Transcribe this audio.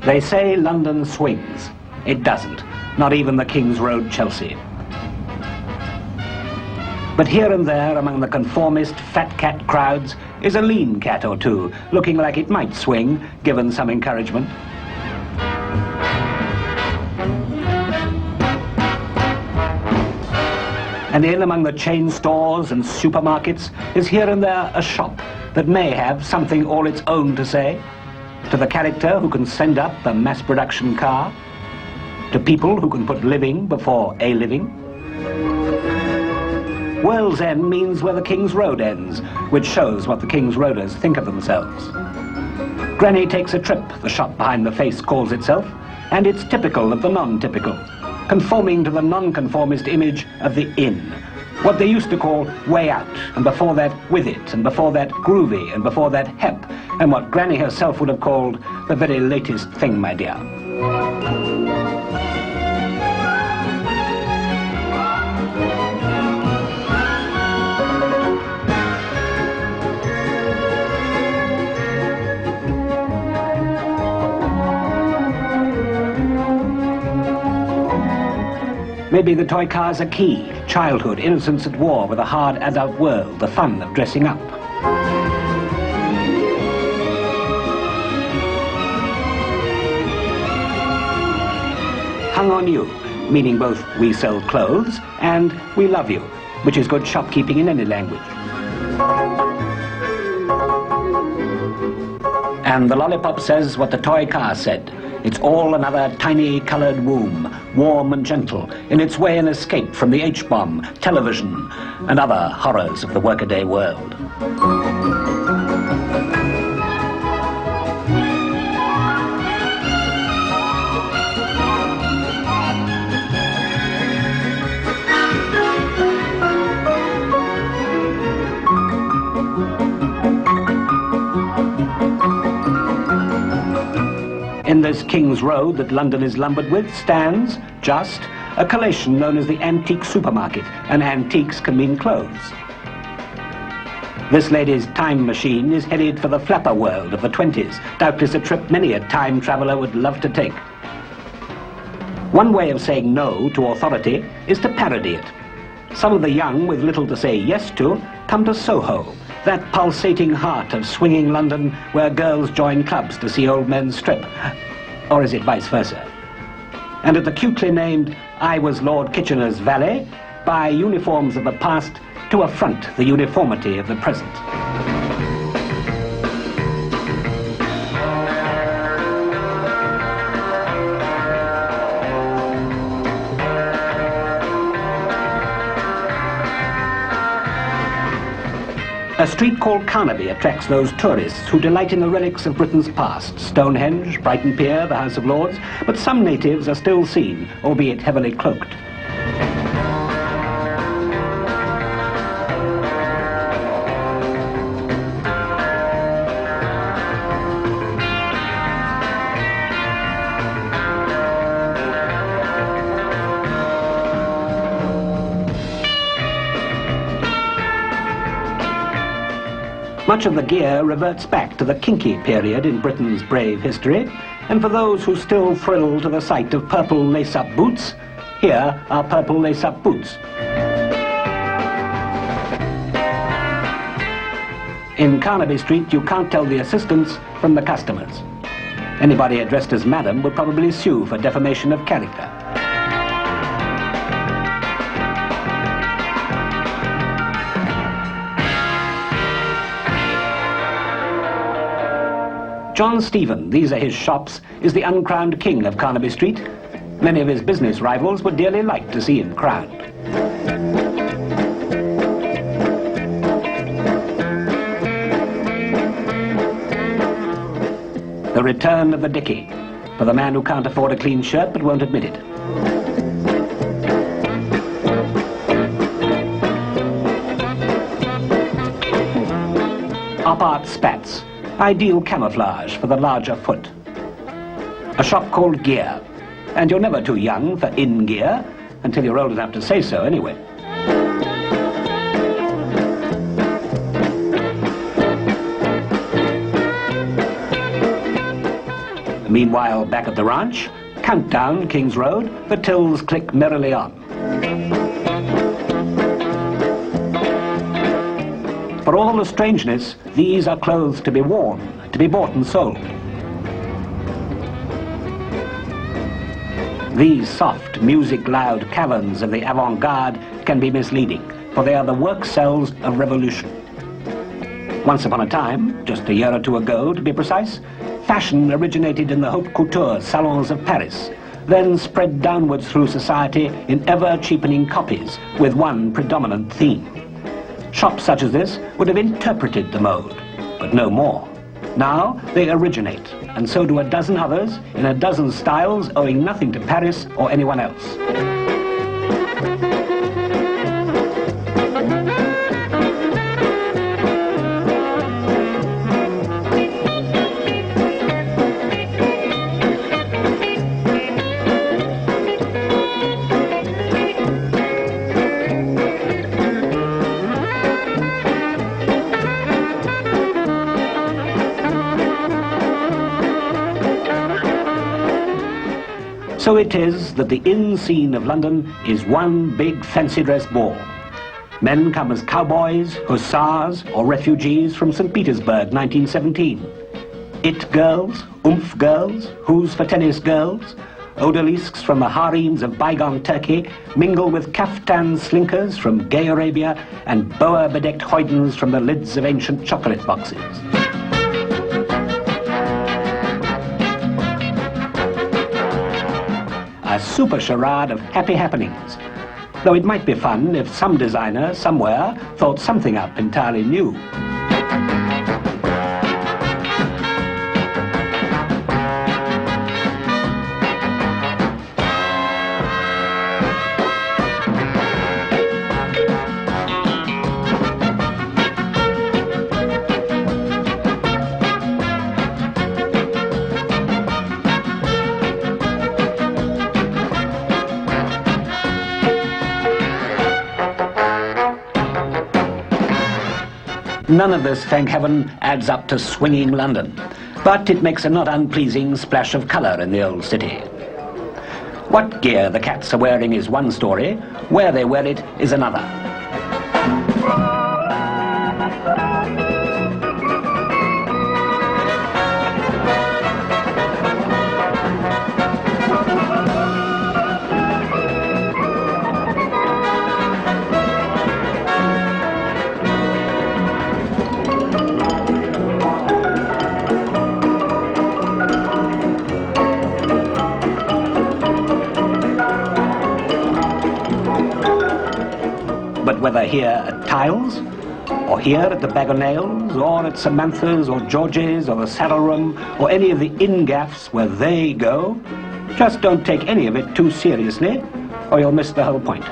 They say London swings. It doesn't, not even the King's Road, Chelsea. But here and there among the conformist fat cat crowds is a lean cat or two, looking like it might swing, given some encouragement. And in among the chain stores and supermarkets is here and there a shop that may have something all its own to say, to the character who can send up the mass production car, to people who can put living before a living. World's End means where the King's Road ends, which shows what the King's Roaders think of themselves. Granny Takes a Trip, the shop behind the face calls itself, and it's typical of the non-typical, conforming to the non-conformist image of the inn, what they used to call way out, and before that with it, and before that groovy, and before that hep, and what Granny herself would have called the very latest thing, my dear. Maybe the toy car's a key, childhood, innocence at war with a hard adult world, the fun of dressing up. Hung on you, meaning both we sell clothes and we love you, which is good shopkeeping in any language. And the lollipop says what the toy car said. It's all another tiny coloured womb, warm and gentle, in its way an escape from the H-bomb, television, and other horrors of the workaday world. In this King's Road that London is lumbered with stands, just, a collation known as the antique supermarket, and antiques can mean clothes. This lady's time machine is headed for the flapper world of the 20s, doubtless a trip many a time traveller would love to take. One way of saying no to authority is to parody it. Some of the young, with little to say yes to, come to Soho, that pulsating heart of swinging London where girls join clubs to see old men strip. Or is it vice versa? And at the cutely named I Was Lord Kitchener's valet, buy uniforms of the past to affront the uniformity of the present. A street called Carnaby attracts those tourists who delight in the relics of Britain's past, Stonehenge, Brighton Pier, the House of Lords, but some natives are still seen, albeit heavily cloaked. Much of the gear reverts back to the kinky period in Britain's brave history, and for those who still thrill to the sight of purple lace-up boots, here are purple lace-up boots. In Carnaby Street, you can't tell the assistants from the customers. Anybody addressed as madam would probably sue for defamation of character. John Stephen, these are his shops, is the uncrowned king of Carnaby Street. Many of his business rivals would dearly like to see him crowned. The return of the dickie, for the man who can't afford a clean shirt but won't admit it. Op-art spats, ideal camouflage for the larger foot. A shop called Gear, and you're never too young for in gear, until you're old enough to say so anyway. Meanwhile, back at the ranch, countdown King's Road, the tills click merrily on. For all the strangeness, these are clothes to be worn, to be bought and sold. These soft, music-loud caverns of the avant-garde can be misleading, for they are the work cells of revolution. Once upon a time, just a year or two ago to be precise, fashion originated in the haute couture salons of Paris, then spread downwards through society in ever-cheapening copies with one predominant theme. Shops such as this would have interpreted the mode, but no more. Now they originate, and so do a dozen others in a dozen styles owing nothing to Paris or anyone else. So it is that the inn scene of London is one big fancy dress ball. Men come as cowboys, hussars, or refugees from St. Petersburg, 1917. It girls, oomph girls, who's for tennis girls, odalisques from the harems of bygone Turkey mingle with kaftan slinkers from gay Arabia and boa-bedecked hoydens from the lids of ancient chocolate boxes. A super charade of happy happenings, though it might be fun if some designer somewhere thought something up entirely new. None of this, thank heaven, adds up to swinging London, but it makes a not unpleasing splash of colour in the old city. What gear the cats are wearing is one story, where they wear it is another. But whether here at Tiles, or here at the Bag o' Nails, or at Samantha's, or George's, or the Saddle Room, or any of the inn gaffs where they go, just don't take any of it too seriously, or you'll miss the whole point.